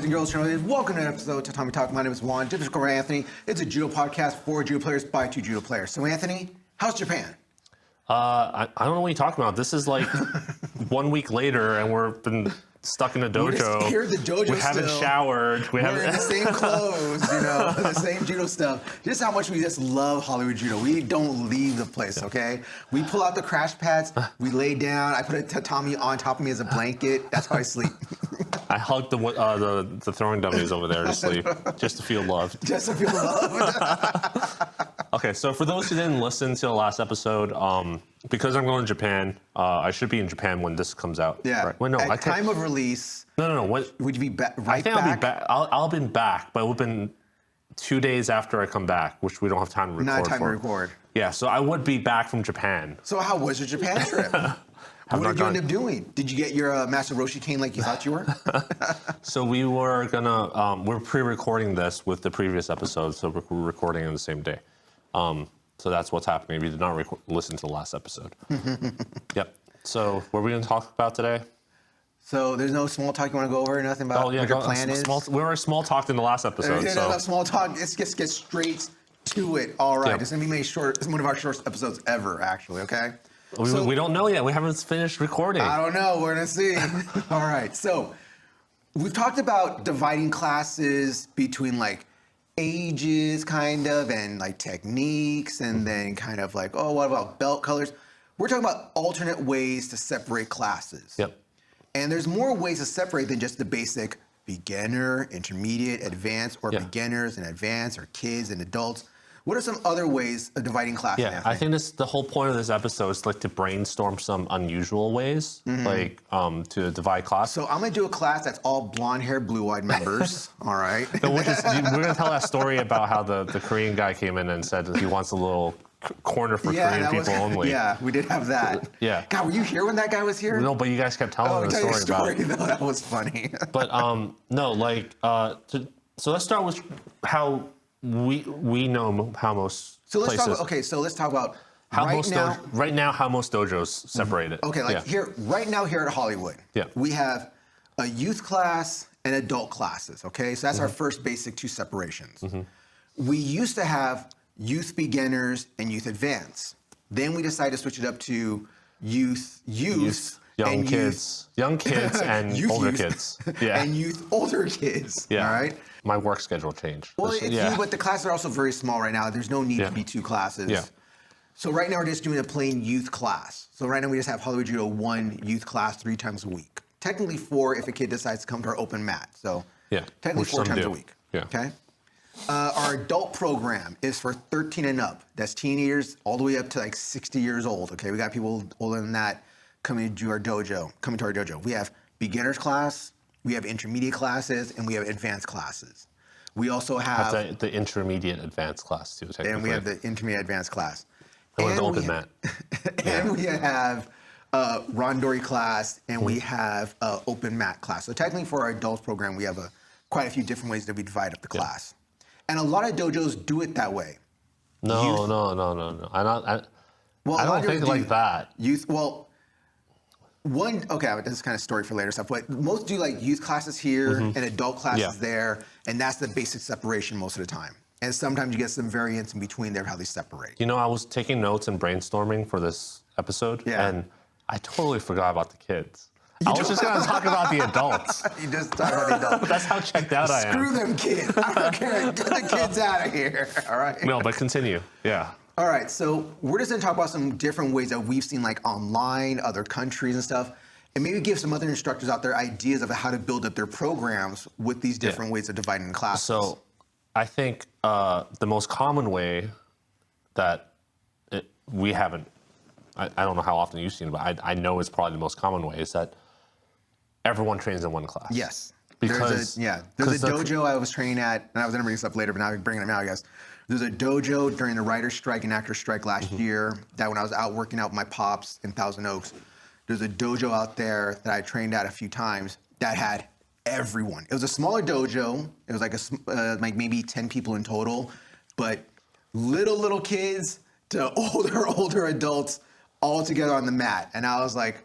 and girls, welcome to an episode of Tatami Talk. My name is Juan. Difficult Anthony. It's a judo podcast for judo players by two judo players. So, Anthony, how's Japan? I don't know what you're talking about. This is like 1 week later, and we've been stuck in a dojo. We're just here at the dojo. We haven't showered. We're in the same clothes, the same judo stuff. Just how much we just love Hollywood judo. We don't leave the place, okay? We pull out the crash pads. We lay down. I put a tatami on top of me as a blanket. That's how I sleep. I hugged the throwing dummies over there to sleep, just to feel loved. Just to feel loved. Okay, so for those who didn't listen to the last episode, because I'm going to Japan, I should be in Japan when this comes out. Yeah. Right? Well, no, At time of release. No. Would you be back? I think I'll be back. I'll be back, but it would have been 2 days after I come back, which we don't have time to record. Not time to record. Yeah, so I would be back from Japan. So how was your Japan trip? What did you end up doing? Did you get your Master Roshi cane like you thought you were? So we were gonna, we're pre-recording this with the previous episode, so we're recording on the same day. So that's what's happening if you did not listen to the last episode. Yep. So what are we gonna talk about today? So there's no small talk you want to go over? Nothing about what your plan is? We were small talked in the last episode. No small talk. Let's just get straight to it. All right. Yep. It's going to be one of our shortest episodes ever, actually, okay? We don't know yet. We haven't finished recording. I don't know. We're going to see. All right. So we've talked about dividing classes between like ages kind of and like techniques and then kind of like, oh, what about belt colors? We're talking about alternate ways to separate classes. Yep. And there's more ways to separate than just the basic beginner, intermediate, advanced, or beginners and advanced, or kids and adults. What are some other ways of dividing classes? Yeah, I think the whole point of this episode is like to brainstorm some unusual ways, like to divide class. So I'm gonna do a class that's all blonde-haired, blue-eyed members. All right. So we're gonna tell that story about how the Korean guy came in and said that he wants a little corner for Korean people only. Yeah, we did have that. Yeah. God, were you here when that guy was here? No, but you guys kept telling the story about it. No, that was funny. But no, like so let's start with how we know how most places. Let's talk about how most dojos separate it. Okay, here at Hollywood, we have a youth class and adult classes. Okay, so that's our first basic two separations. We used to have youth beginners and youth advanced. Then we decided to switch it up to youth, young kids and older kids. Yeah. And youth older kids. Yeah. All right. My work schedule changed. Well, but the classes are also very small right now. There's no need to be two classes. Yeah. So right now we're just doing a plain youth class. So right now we just have Hollywood Judo 1 youth class 3 times a week. Technically 4 if a kid decides to come to our open mat. So technically 4 times a week. Yeah. Okay. Our adult program is for 13 and up. That's teenagers all the way up to like 60 years old. Okay, we got people older than that coming to our dojo. We have beginners class, we have intermediate classes, and we have advanced classes. We also have the intermediate advanced class too. Technically. And we have the intermediate advanced class. And the open mat. And we have rondori class, and we have open mat class. So technically, for our adults program, we have quite a few different ways that we divide up the class. And a lot of dojos do it that way. No. I don't think like that. This is kind of story for later stuff, but most do like youth classes here and adult classes there, and that's the basic separation most of the time. And sometimes you get some variants in between there how they separate. You know, I was taking notes and brainstorming for this episode, and I totally forgot about the kids. I was just going to talk about the adults. You just talk about the adults. That's how checked out I am. Screw them kids. I don't care. Get the kids out of here. All right? No, but continue. Yeah. All right. So we're just going to talk about some different ways that we've seen like online, other countries and stuff, and maybe give some other instructors out there ideas of how to build up their programs with these different ways of dividing classes. So I think the most common way that we haven't, I don't know how often you've seen it, but I know it's probably the most common way is that everyone trains in one class. Yes. Because there's a dojo I was training at, and I was going to bring this up later, but now I'm bringing it out, I guess. There's a dojo during the writer's strike and actor's strike last year that when I was out working out with my pops in Thousand Oaks, there's a dojo out there that I trained at a few times that had everyone. It was a smaller dojo. It was like maybe 10 people in total, but little kids to older adults all together on the mat. And I was like,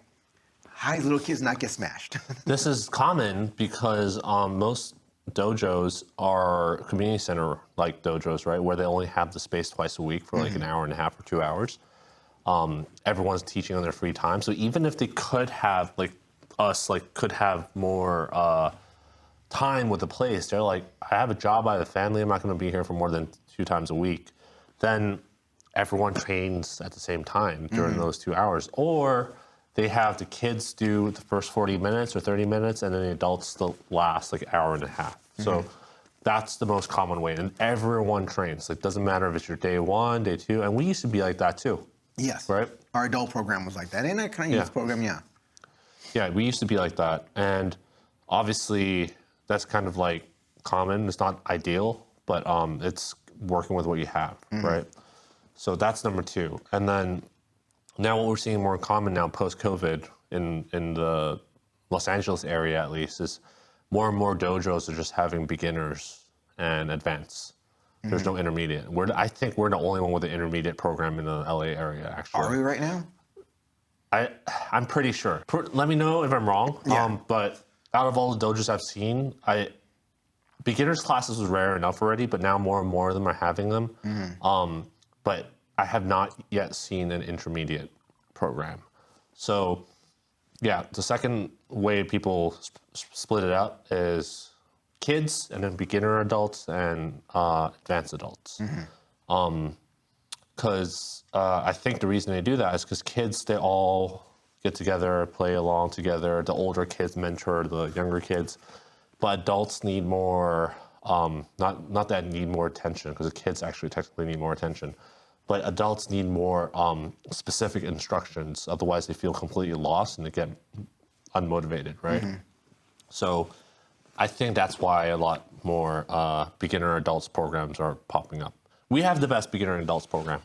how do little kids not get smashed? This is common because most dojos are community center like dojos, right? Where they only have the space twice a week for like an hour and a half or 2 hours. Everyone's teaching on their free time. So even if they could have could have more time with the place, they're like, I have a job, I have a family, I'm not going to be here for more than 2 times a week. Then everyone trains at the same time during those 2 hours. Or they have the kids do the first 40 minutes or 30 minutes, and then the adults the last like hour and a half. So that's the most common way. And everyone trains. Like, doesn't matter if it's your day 1, day 2. And we used to be like that too. Yes. Right? Our adult program was like that. And our kind of youth program, Yeah, we used to be like that. And obviously, that's kind of like common. It's not ideal, but it's working with what you have, right? So that's number 2. And then now what we're seeing more common now post-COVID in the Los Angeles area at least is more and more dojos are just having beginners and advanced. There's no intermediate. I think we're the only one with an intermediate program in the LA area, actually. Are we right now? I'm pretty sure. Let me know if I'm wrong. Yeah. But out of all the dojos I've seen, beginners classes was rare enough already, but now more and more of them are having them. But I have not yet seen an intermediate program. So, yeah, the second way people split it up is kids, and then beginner adults and advanced adults. Because I think the reason they do that is because kids, they all get together, play along together. The older kids mentor the younger kids. But adults need more, not that need more attention, because the kids actually technically need more attention. But adults need more specific instructions. Otherwise, they feel completely lost and they get unmotivated, right? So I think that's why a lot more beginner adults programs are popping up. We have the best beginner adults program.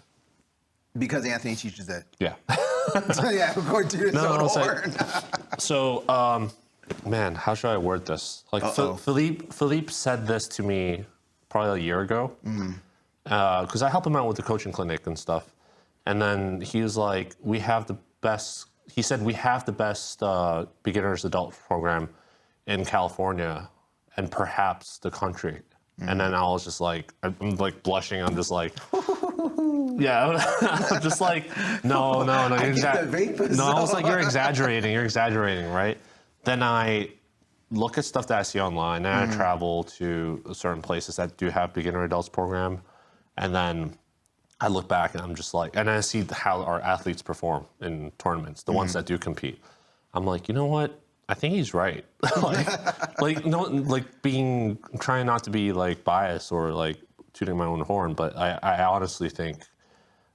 Because Anthony teaches it. Yeah. Yeah, according to his own horn. So, man, how should I word this? Like, Philippe said this to me probably a year ago. Because I help him out with the coaching clinic and stuff. And then he was like, we have the best beginners adult program in California and perhaps the country. And then I was just like, I'm like blushing. I'm just like, yeah. I'm just like, no. I was like, you're exaggerating, right? Then I look at stuff that I see online, and I travel to certain places that do have beginner adults program. And then I look back and I'm just like, and I see how our athletes perform in tournaments, the ones that do compete. I'm like, you know what? I think he's right. Trying not to be like biased or like tooting my own horn, but I honestly think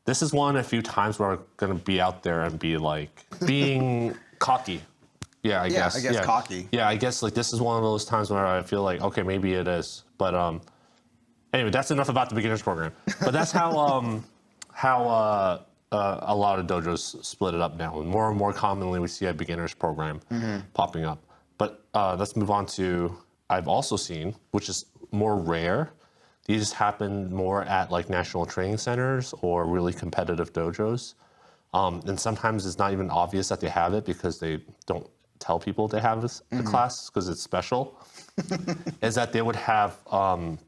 this is one of a few times where I'm going to be out there and be like, being cocky. Yeah, I guess cocky. Yeah, I guess like this is one of those times where I feel like, okay, maybe it is. But anyway, that's enough about the beginners program. But that's how a lot of dojos split it up now. And more commonly, we see a beginners program popping up. But let's move on to, I've also seen, which is more rare, these happen more at like national training centers or really competitive dojos. And sometimes it's not even obvious that they have it because they don't tell people they have this the class because it's special. Is that they would have a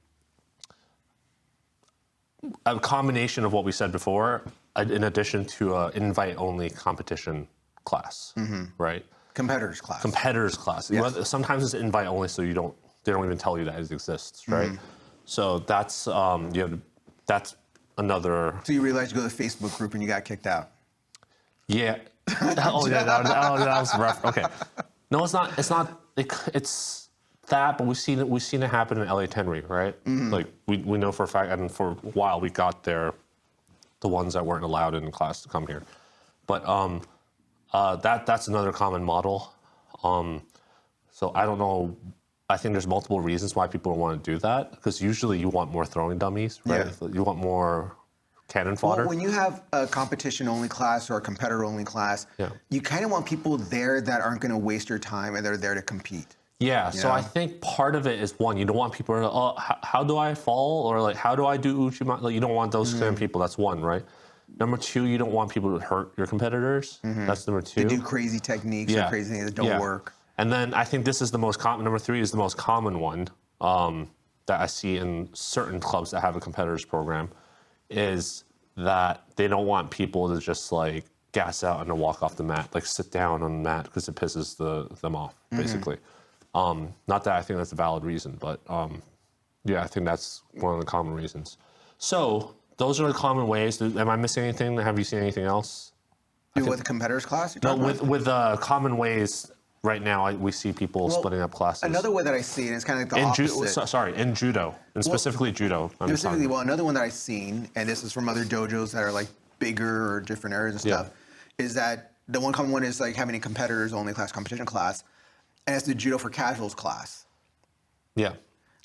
combination of what we said before, in addition to an invite-only competition class, right? Competitors class. Yes. Sometimes it's invite-only, so they don't even tell you that it exists, right? So that's that's another. So you realized you go to the Facebook group and you got kicked out. Yeah. That was rough. Okay. No, it's not. It's that, but we've seen it happen in LA Tenry, right? Like we know for a fact, and for a while we got the ones that weren't allowed in class to come here. But that's another common model. So I don't know. I think there's multiple reasons why people want to do that, because usually you want more throwing dummies, right? Yeah. You want more cannon fodder. Well, when you have a competition-only class or a competitor-only class, you kind of want people there that aren't going to waste your time and they're there to compete. Yeah, so I think part of it is, one, you don't want people to, oh, how do I fall? Or like, how do I do Uchima? Like, you don't want those kind of people. That's one, right? Number two, you don't want people to hurt your competitors. That's number two. To do crazy techniques or crazy things that don't work. And then I think this is the most common, number three is the most common one, that I see in certain clubs that have a competitors program is that they don't want people to just like gas out and then walk off the mat, like sit down on the mat because it pisses them off, basically. Not that I think that's a valid reason, but yeah, I think that's one of the common reasons. So those are the common ways. Am I missing anything? Have you seen anything else? With the competitors class? No, with common ways. Right now, we see people splitting up classes. Another way that I see it, and it's kind of like the opposite. In judo, and specifically judo. Another one that I've seen, and this is from other dojos that are like bigger or different areas and stuff, is that the one common one is like having a competitors only class, competition class, and it's the judo for casuals class. Yeah.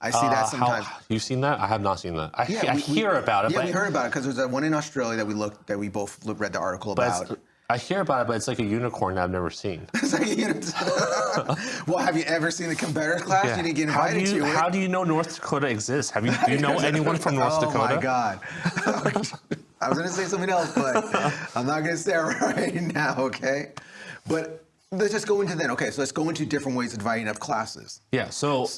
I see that sometimes. You've seen that? I have not seen that. I hear about it. Yeah, we heard about it because there's that one in Australia that we both read the article about. I hear about it, but it's like a unicorn that I've never seen. It's like a unicorn. Well, have you ever seen the competitors class? Yeah. You didn't get invited to it. How do you know North Dakota exists? Do you know anyone from North Dakota? Oh my God. I was going to say something else, but I'm not going to say it right now, okay? But let's just go into then. Okay, so let's go into different ways of dividing up classes. Yeah, so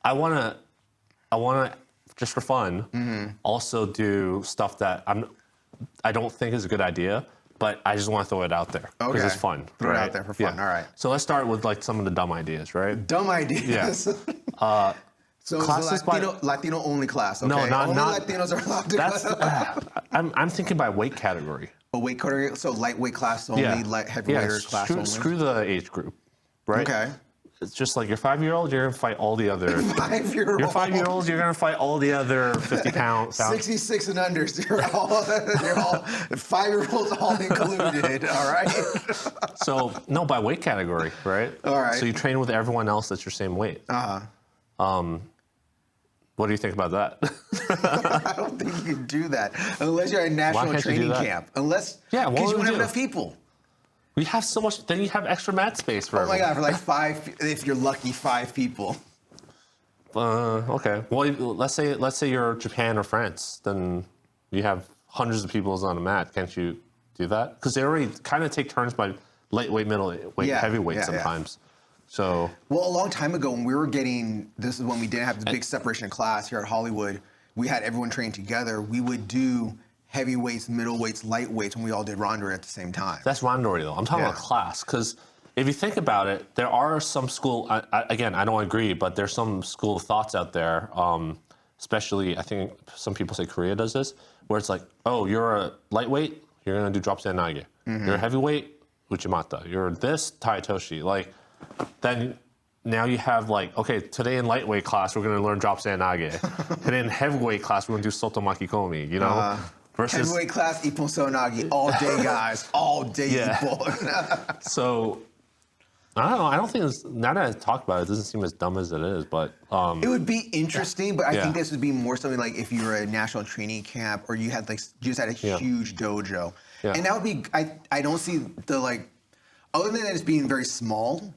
I want to, just for fun, also do stuff that I don't think is a good idea, but I just want to throw it out there because it's fun. Throw it out there for fun. All right. So let's start with like some of the dumb ideas, right? Dumb ideas. Yeah. So it's a Latino only class. Okay? No, not Latinos are allowed to go. I'm thinking by weight category. A weight category, so lightweight class only, heavyweight class only. Screw the age group, right? Okay. It's just like your 5-year-old, you're gonna fight all the other 5-year-old. Your 5-year-olds, you're gonna fight all the other 50-pound. 66 and unders, you're all 5-year-olds all included. All right. So no, by weight category, right? All right. So you train with everyone else that's your same weight. What do you think about that? I don't think you can do that unless you're at a national training camp. Because you don't have enough people. We have so much. Then you have extra mat space for everyone. Oh my God, for like 5, if you're lucky, 5 people. Okay. Well, let's say you're Japan or France, then you have hundreds of people on a mat. Can't you do that? Because they already kind of take turns by lightweight, middleweight, heavyweight sometimes. So. Well, a long time ago, when we were this is when we didn't have the big separation in class here at Hollywood. We had everyone train together. We would do heavyweights, middleweights, lightweights when we all did randori at the same time. That's randori though. I'm talking about class because if you think about it, there are some school. Again, I don't agree, but there's some school of thoughts out there. Especially, I think some people say Korea does this, where it's like, oh, you're a lightweight, you're gonna do drop stand nage. You're a heavyweight, uchimata. You're this taitoshi. Like, then. Now you have like, okay, today in lightweight class, we're going to learn drop stand nage. Today in heavyweight class, we're going to do soto makikomi, you know? Versus heavyweight class, ippon sonagi, all day, guys. All day, ippon. So, I don't know. I don't think now that I talk about it, it doesn't seem as dumb as it is, but. It would be interesting, but I think this would be more something like if you were at a national training camp or you had like, you just had a huge dojo. Yeah. And that would be, I don't see the like, other than that it's being very small,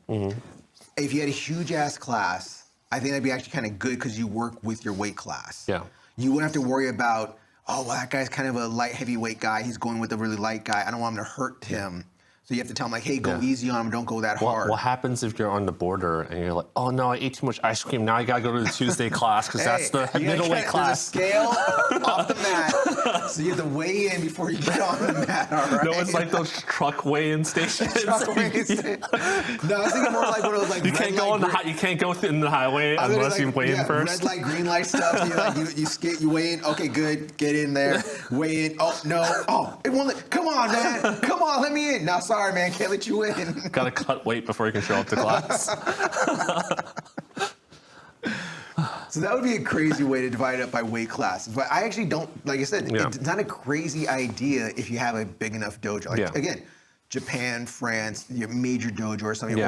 if you had a huge ass class, I think that'd be actually kind of good because you work with your weight class. Yeah. You wouldn't have to worry about, oh, well, that guy's kind of a light heavyweight guy. He's going with a really light guy. I don't want him to hurt him. So you have to tell him like, hey, go easy on him. Don't go that hard. What happens if you're on the border and you're like, oh no, I ate too much ice cream. Now I gotta go to the Tuesday class because that's the middleweight class. There's a scale off the mat, so you have to weigh in before you get on the mat. All right. No, it's like those truck weigh-in stations. No, I was thinking more like one of those like you can't go on you can't go in the highway unless you weigh in first. Red light, green light stuff. You weigh in. Okay, good. Get in there. Weigh in. Oh no. Oh, it won't. Come on, man. Come on, let me in. No, sorry, man. Can't let you in. Gotta cut weight before you can show up to class. So that would be a crazy way to divide it up by weight classes. But I actually don't, like I said, it's not a crazy idea if you have a big enough dojo. Like, again, Japan, France, your major dojo or something,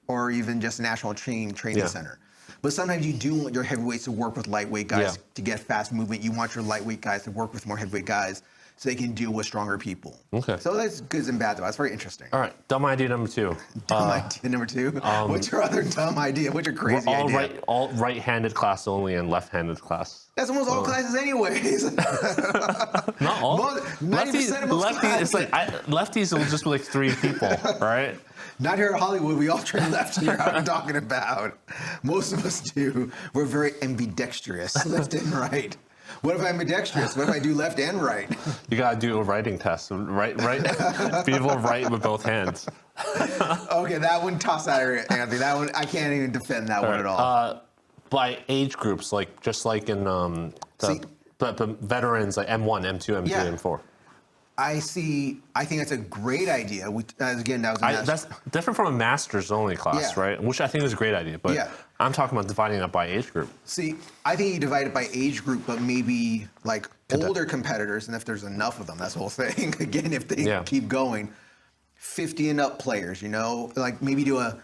or even just a national training center. But sometimes you do want your heavyweights to work with lightweight guys to get fast movement. You want your lightweight guys to work with more heavyweight guys. so they can deal with stronger people. Okay. So that's good and bad though. That's very interesting. All right, dumb idea number 2. Dumb idea number 2. What's your other dumb idea? What's your crazy idea? All right-handed class only and left-handed class. That's almost all classes anyways. Not all. 90% of most lefties, it's like lefties will just be like 3 people, right? Not here at Hollywood. We all train left here. What I'm talking about. Most of us do. We're very ambidextrous, left and right. What if I'm ambidextrous? What if I do left and right? You gotta do a writing test. Right. Be able to write with both hands. Okay, that one toss out here, Anthony. That one I can't even defend that one at all. By age groups, like just like in the veterans, like M1, M2, M3, Yeah. M4. I think that's a great idea. Again, that was That's different from a master's only class, Yeah. right? Which I think is a great idea. But Yeah. I'm talking about dividing it by age group. See, I think you divide it by age group, but maybe like older competitors, and if there's enough of them, that's the whole thing. Again, if they keep going, 50 and up players, like maybe do a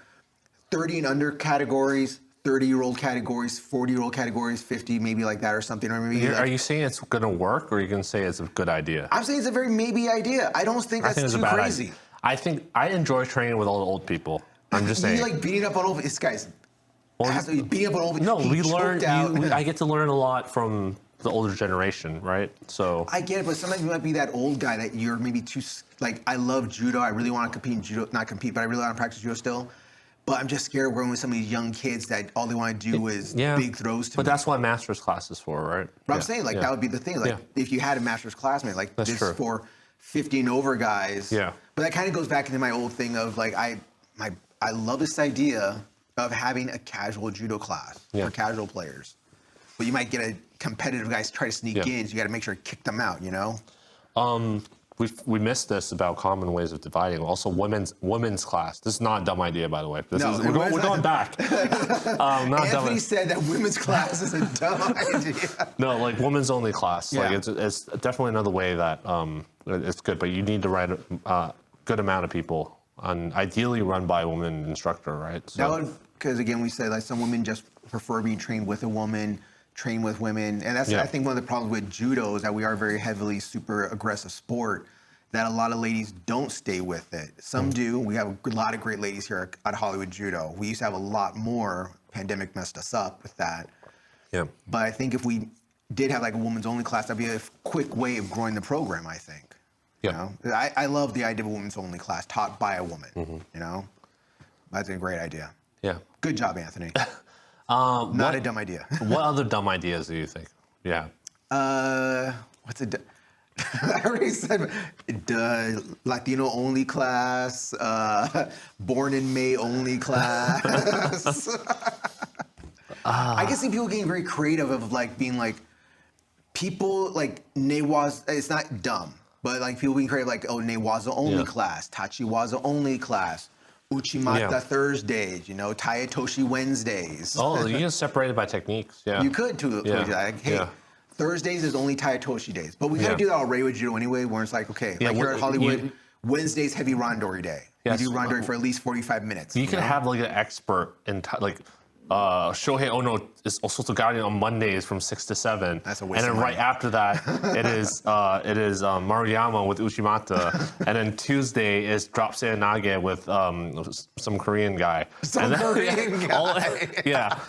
30 and under categories, 30-year-old categories, 40-year-old categories, 50, maybe like that or something. Or maybe Are you saying it's going to work, or are you going to say it's a good idea? I'm saying it's a very maybe idea. I don't think that's too crazy. Idea. I think I enjoy training with all the old people. I'm just saying. You like beating up on old this guy's. Beating up on old. No, we learn. I get to learn a lot from the older generation, right? So I get it, but sometimes you might be that old guy that you're maybe too. Like I love judo. I really want to compete in judo, not compete, but I really want to practice judo still. But I'm just scared of working with some of these young kids that all they want to do is big throws to me. But that's what master's class is for, right? But I'm saying, like, that would be the thing. Like, if you had a master's classmate, like, that's this true. is for 50 and over guys. Yeah. But that kind of goes back into my old thing of, like, I love this idea of having a casual judo class for casual players. But you might get a competitive guys try to sneak in, so you got to make sure to kick them out, We missed this about common ways of dividing. Also, women's class. This is not a dumb idea, by the way. We're going back. Anthony said that women's class is a dumb idea. No, like women's only class. Yeah. Like it's definitely another way that it's good, but you need to write a good amount of people, and ideally run by a woman instructor, right? So, because again, we said like some women just prefer being trained with a woman. Train with women, and that's I think one of the problems with judo is that we are very heavily super aggressive sport, that a lot of ladies don't stay with it. Some do. We have a lot of great ladies here at Hollywood Judo. We used to have a lot more. Pandemic messed us up with that. Yeah. But I think if we did have like a women's only class, that'd be a quick way of growing the program, I think. Yeah. I love the idea of a women's only class taught by a woman, That's a great idea. Yeah. Good job, Anthony. Not a dumb idea. What other dumb ideas do you think? Yeah. What's a? I already said Latino only class, born in May only class. I can see people getting very creative of like being like people like Newaza. It's not dumb, but like people being creative like Newaza only class, Tachiwaza only class. Uchimata Thursdays, Tayatoshi Wednesdays. Oh, you can separate it by techniques. Yeah. You could too. Like, hey, Thursdays is only Tayatoshi days. But we gotta do that already with judo anyway, where it's like, okay, like here at Hollywood, Wednesday's heavy randori day. Yes. We do randori for at least 45 minutes. You can have like an expert in Shohei Ono is Osotogari on Mondays from 6 to 7. That's a waste And then of right money. after that, it is Maruyama with Uchimata, and then Tuesday is Drop Seanage with some Korean guy. Korean guy.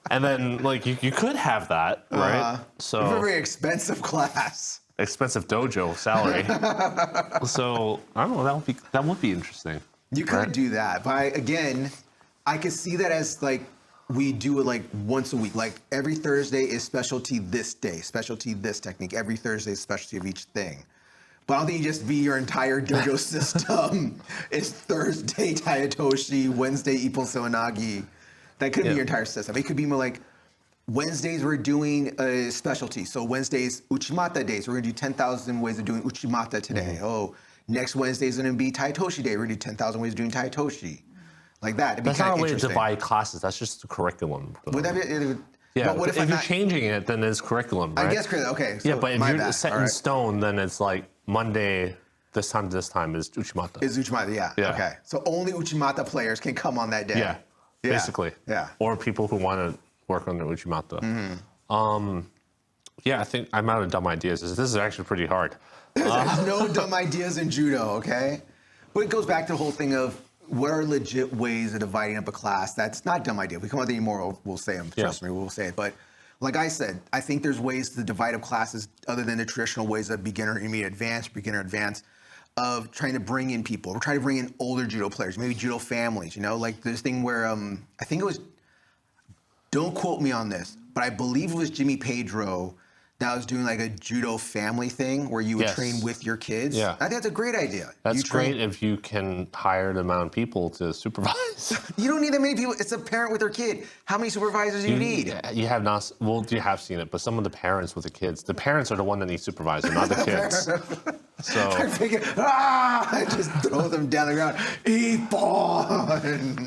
And then like you could have that, right? It's a very expensive class. Expensive dojo salary. So I don't know. That would be interesting. You could do that, but again, I could see that as like. We do it like once a week. Like every Thursday is specialty this day, specialty this technique. Every Thursday is specialty of each thing. But I don't think you just be your entire dojo system is Thursday Tayatoshi, Wednesday Ippo Seonagi. That could be your entire system. It could be more like Wednesdays we're doing a specialty. So Wednesdays Uchimata days. We're gonna do 10,000 ways of doing Uchimata today. Oh, next Wednesday is gonna be Tayatoshi day. We're gonna do 10,000 ways of doing Tayatoshi. Like that. That's not a way to divide classes. That's just the curriculum. Would that be? Yeah. But what if you're changing it, then it's curriculum, right? I guess okay. So but if you're set in stone, then it's like Monday, this time to this time is Uchimata. Is Uchimata? Yeah. Okay. So only Uchimata players can come on that day. Yeah. Basically. Yeah. Or people who want to work on the Uchimata. I think I'm out of dumb ideas. This is actually pretty hard. There's no dumb ideas in judo, okay? But it goes back to the whole thing of what are legit ways of dividing up a class. That's not a dumb idea. If we come up with any more, we'll say them. Trust me, we'll say it. But like I said, I think there's ways to divide up classes other than the traditional ways of beginner, intermediate, advanced, of trying to bring in people. We're trying to bring in older judo players, maybe judo families, you know? Like this thing where, I think it was, don't quote me on this, but I believe it was Jimmy Pedro that was doing like a judo family thing where you would train with your kids. Yeah. I think that's a great idea. That's great if you can hire the amount of people to supervise. You don't need that many people. It's a parent with their kid. How many supervisors do you need? You have not, well, you have seen it, but some of the parents with the kids, the parents are the one that need supervisor, not the kids. So I figure, just throw them down the ground. Eat ball.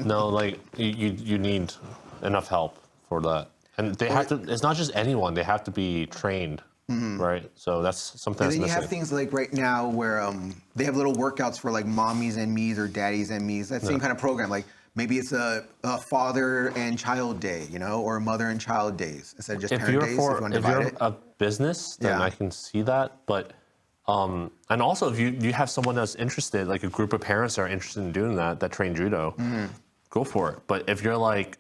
no, like you need enough help for that. And they have to, it's not just anyone, they have to be trained, right? So that's something And that's then you missing. have things like right now where they have little workouts for like mommies and me's or daddies and me's. That same kind of program. Like maybe it's a father and child day, you know, or mother and child days instead of just If parent you're days. If you want to if divide you're it. a business, then I can see that. But and also if you have someone that's interested, like a group of parents that are interested in doing that train judo, go for it. But if you're like,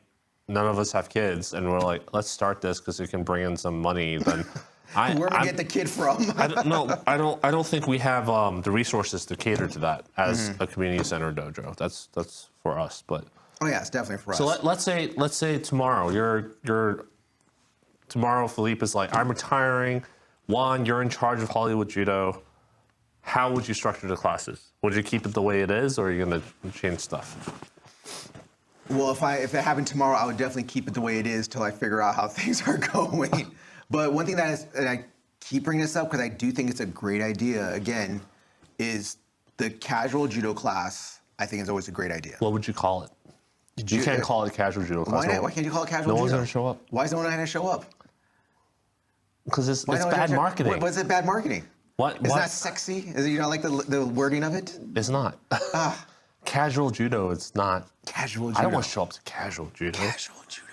none of us have kids, and we're like, let's start this because it can bring in some money, then Where we get the kid from? I don't think we have the resources to cater to that as a community center dojo. That's for us, but. Oh yeah, it's definitely for us. So let's say tomorrow tomorrow Philippe is like, I'm retiring. Juan, you're in charge of Hollywood Judo. How would you structure the classes? Would you keep it the way it is, or are you gonna change stuff? Well, if it happened tomorrow, I would definitely keep it the way it is till I figure out how things are going. But one thing and I keep bringing this up because I do think it's a great idea, again, is the casual judo class, I think is always a great idea. What would you call it? You can't call it a casual judo class. Why not? Why can't you call it casual judo? No one's gonna show up. Why is no one going to show up? Because it's bad marketing. What's it bad marketing? What? It's not sexy? Is it, you not like the wording of it? It's not. Casual judo, it's not. Casual judo. I don't want to show up to casual judo. Casual judo.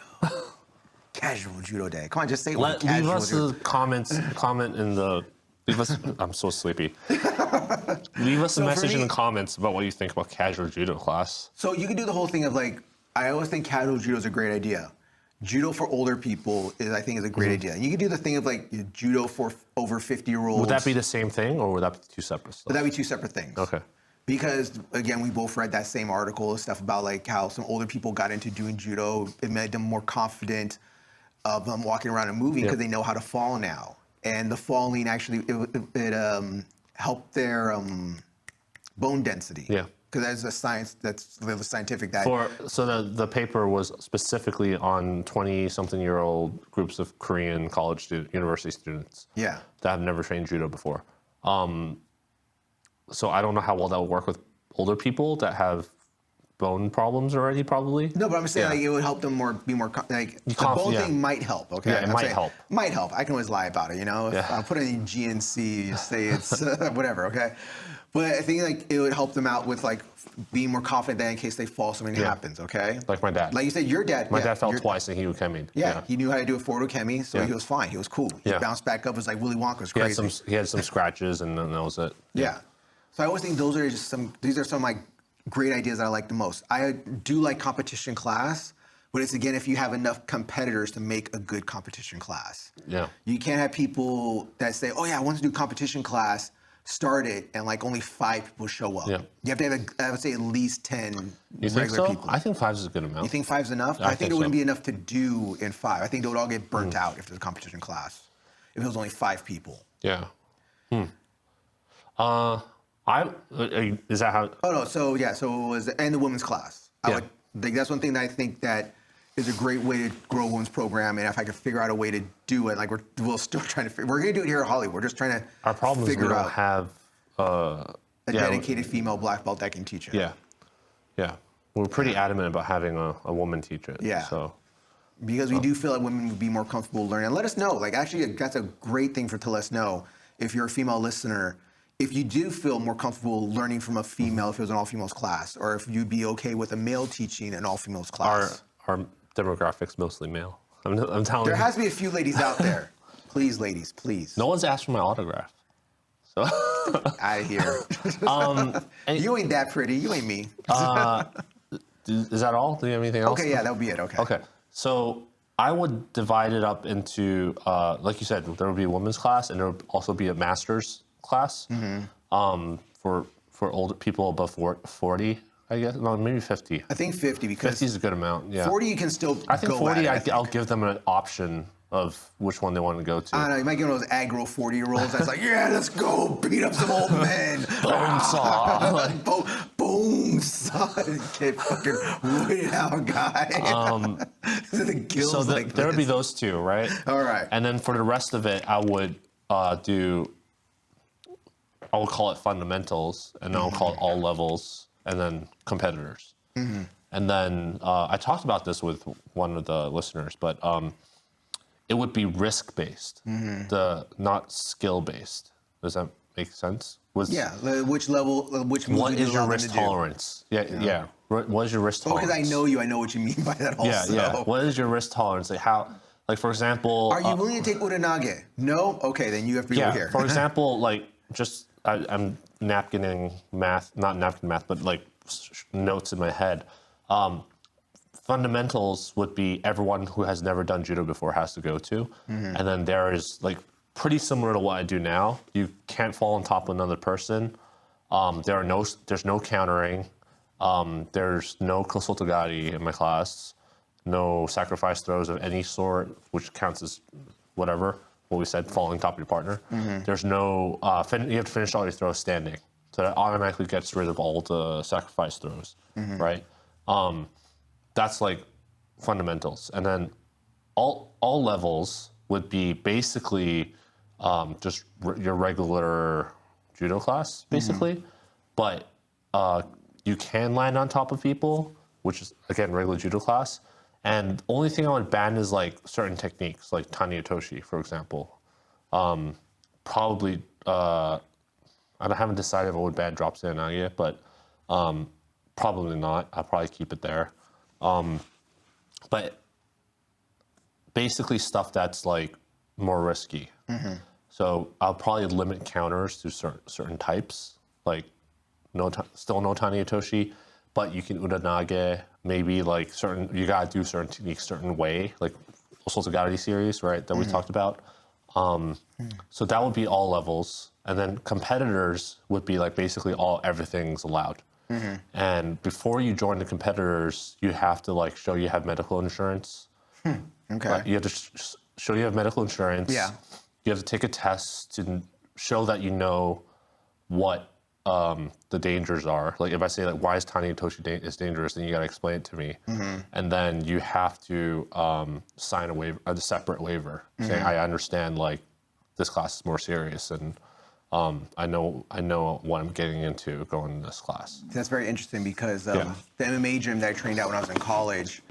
Casual judo day. Come on, just say it. Leave us a comment in the. Leave us. I'm so sleepy. Leave us a message in the comments about what you think about casual judo class. So you can do the whole thing of like, I always think casual judo is a great idea. Judo for older people I think is a great idea. And you can do the thing of like judo for over 50-year-olds. Would that be the same thing, or would that be two separate stuff? But that'd be two separate things. Okay. Because again, we both read that same article, stuff about like how some older people got into doing judo. It made them more confident of them walking around and moving because they know how to fall now. And the falling actually it helped their bone density. Yeah. Because that's a science, that's the scientific that. So the paper was specifically on 20-something-year-old groups of Korean college university students. Yeah. That have never trained judo before. So I don't know how well that would work with older people that have bone problems already, probably. No, but I'm saying like it would help them be more like the bone thing might help. Okay. Yeah, it might help. Might help. I can always lie about it, you know. If I put it in GNC, say it's whatever. Okay. But I think like it would help them out with like being more confident that in case they fall, something happens. Okay. Like my dad. Like you said, your dad. My dad fell twice and he would kemi. Yeah, he knew how to do a forward kemi, so he was fine. He was cool. He bounced back up. It was like Willy Wonka was crazy. He had some scratches, and then that was it. Yeah. So I always think these are some of my great ideas that I like the most. I do like competition class, but it's again if you have enough competitors to make a good competition class. Yeah. You can't have people that say, "Oh yeah, I want to do competition class." Start it and like only 5 people show up. Yeah. You have to have I would say at least 10 regular people. I think 5 is a good amount. You think 5 is enough? I think it wouldn't be enough to do in 5. I think they would all get burnt out if there's a competition class. If it was only 5 people. Yeah. Is that how? Oh no. So yeah. So it was and the women's class. I would think that's one thing that I think that is a great way to grow a women's program. And if I could figure out a way to do it, like we're still trying to. We're going to do it here at Hollywood. We're just trying to. Our problem is we don't have a dedicated female black belt that can teach it. Yeah. Yeah. We're pretty adamant about having a woman teach it. Yeah. So. Because we do feel like women would be more comfortable learning. And let us know. Like actually, that's a great thing to let us know if you're a female listener. If you do feel more comfortable learning from a female, if it was an all-females class, or if you'd be okay with a male teaching an all-females class. Our demographics mostly male. I'm telling you. There has to be a few ladies out there. Please, ladies, please. No one's asked for my autograph. So, Out of here. and- You ain't that pretty. You ain't me. is that all? Do you have anything else? Okay, yeah, that would be it. Okay. Okay, so I would divide it up into, like you said, there would be a women's class, and there would also be a master's class for older people above 40, I guess. No, maybe 50. I think 50 because 50 is a good amount. Yeah. 40 you can still I think go 40. at it, I'll give them an option of which one they want to go to. I don't know. You might get one of those aggro 40-year-olds that's like, yeah, let's go beat up some old men. Bone saw. Boom saw. Get fucking weighted out guy. The gills So like there would be this. those two, right? All right. And then for the rest of it, I would I would call it fundamentals, and then I'll call it all levels, and then competitors. And then I talked about this with one of the listeners, but it would be risk-based, not skill-based. Does that make sense? Yeah, which level, which moves What would you is your allow them risk to do? tolerance? Yeah. What is your risk Well, tolerance? because I know you, I know what you mean by that also. Yeah. What is your risk tolerance? Like how, like for example, Are you willing to take Uranage? No? Okay, then you have to be over here. For example, like just I'm napkining math, not napkin math, but like notes in my head. Fundamentals would be everyone who has never done judo before has to go to, and then there is like pretty similar to what I do now. You can't fall on top of another person. There's no countering. There's no kosotogari in my class. No sacrifice throws of any sort, which counts as whatever. What we said, falling on top of your partner. There's no, you have to finish all your throws standing. So that automatically gets rid of all the sacrifice throws, right? That's like fundamentals. And then all levels would be basically just your regular judo class, basically. But you can land on top of people, which is, again, regular judo class. And the only thing I would ban is like certain techniques, like Tani Otoshi, for example. Probably, I haven't decided if I would ban drop Sanage yet, but probably not. I'll probably keep it there. But basically stuff that's like more risky. So I'll probably limit counters to certain types, like still no Tani Otoshi, but you can Uranage, maybe like you gotta do certain techniques certain way, like Osotogari series, right, that we talked about. So that would be all levels. And then competitors would be like basically everything's allowed. And before you join the competitors, you have to like show you have medical insurance. Okay. You have to show you have medical insurance. Yeah. You have to take a test to show that you know what the dangers are. Like if I say like, why is Tani Otoshi is dangerous, then you got to explain it to me. And then you have to sign a separate waiver saying I understand like this class is more serious and I know what I'm getting into going in this class. That's very interesting because the MMA gym that I trained at when I was in college,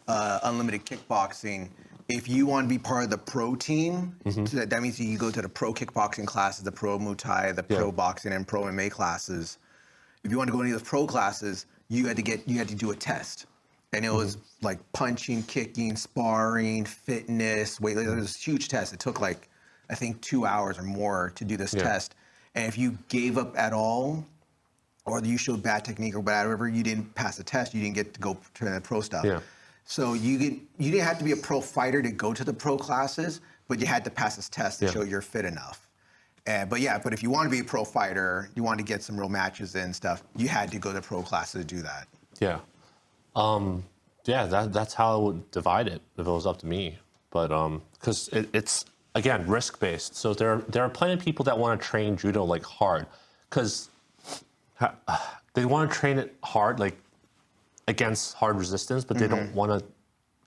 unlimited kickboxing, if you want to be part of the pro team, so that means you go to the pro kickboxing classes, the pro Muay Thai, the pro boxing, and pro MMA classes. If you want to go to any of those pro classes, you had to do a test. And it was like punching, kicking, sparring, fitness, weight. It was a huge test. It took like, I think 2 hours or more to do this test. And if you gave up at all, or you showed bad technique or whatever, you didn't pass the test, you didn't get to go to the pro stuff. So you didn't have to be a pro fighter to go to the pro classes, but you had to pass this test to show you're fit enough. But if you want to be a pro fighter, you want to get some real matches and stuff, you had to go to pro classes to do that. That's how I would divide it if it was up to me. But because it's again risk-based, so there are plenty of people that want to train judo like hard, because they want to train it hard like against hard resistance, but they don't want to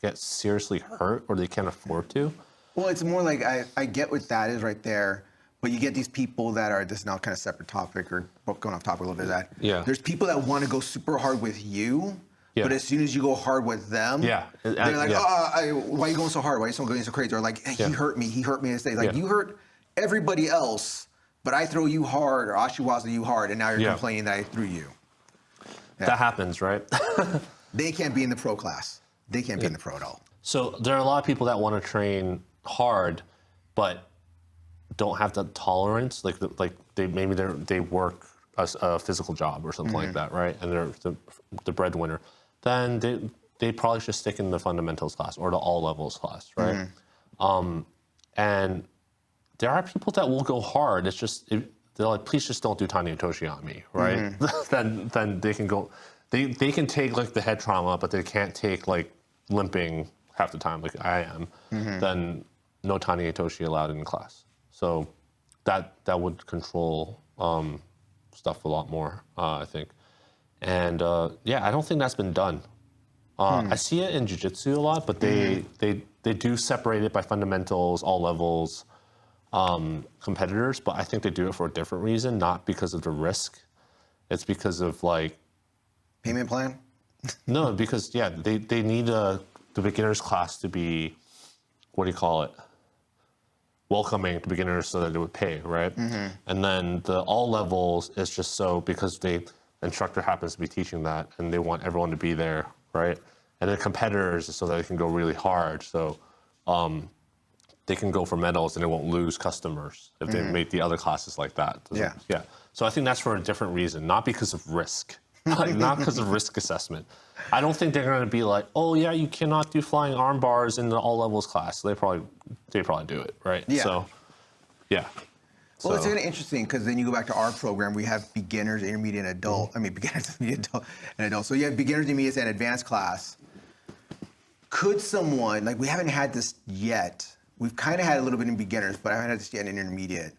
get seriously hurt or they can't afford to. Well, it's more like I get what that is right there, but you get these people that are, this is now kind of separate topic or going off topic a little bit of that. There's people that want to go super hard with you, but as soon as you go hard with them, they're like, why are you going so hard? Why are you going so crazy? Or like, hey, he hurt me this day. Like, you hurt everybody else, but I throw you hard or Ashiwaza you hard, and now you're complaining that I threw you. That happens, right? They can't be in the pro class. They can't be in the pro at all. So there are a lot of people that want to train hard, but don't have the tolerance, like they work a physical job or something like that, right? And they're the breadwinner, then they probably should stick in the fundamentals class or the all levels class, right? And there are people that will go hard. It's just they're like, please just don't do Tani Otoshi on me, right? then they can go, they can take like the head trauma, but they can't take like limping half the time like I am. Then no Tani Otoshi allowed in class. So that would control stuff a lot more, I think. And yeah, I don't think that's been done. I see it in jiu-jitsu a lot, but they do separate it by fundamentals, all levels, competitors, but I think they do it for a different reason, not because of the risk. It's because of like Payment plan? no, because yeah, they need the beginners class to be, what do you call it? Welcoming to beginners so that they would pay, right? And then the all levels is just so because the instructor happens to be teaching that and they want everyone to be there, right? And then competitors is so that they can go really hard. So they can go for medals and they won't lose customers if they make the other classes like that. Yeah. So I think that's for a different reason, not because of risk, not because of risk assessment. I don't think they're going to be like, oh yeah, you cannot do flying arm bars in the all levels class. So they probably do it, right? Yeah. So, yeah. Well, it's kind of interesting because then you go back to our program. We have beginners, intermediate, and adult. I mean, beginners, intermediate, adult, and adult. So you have beginners, intermediate, and advanced class. Could someone, like we haven't had this yet. We've kind of had a little bit in beginners, but I haven't had this yet in intermediate.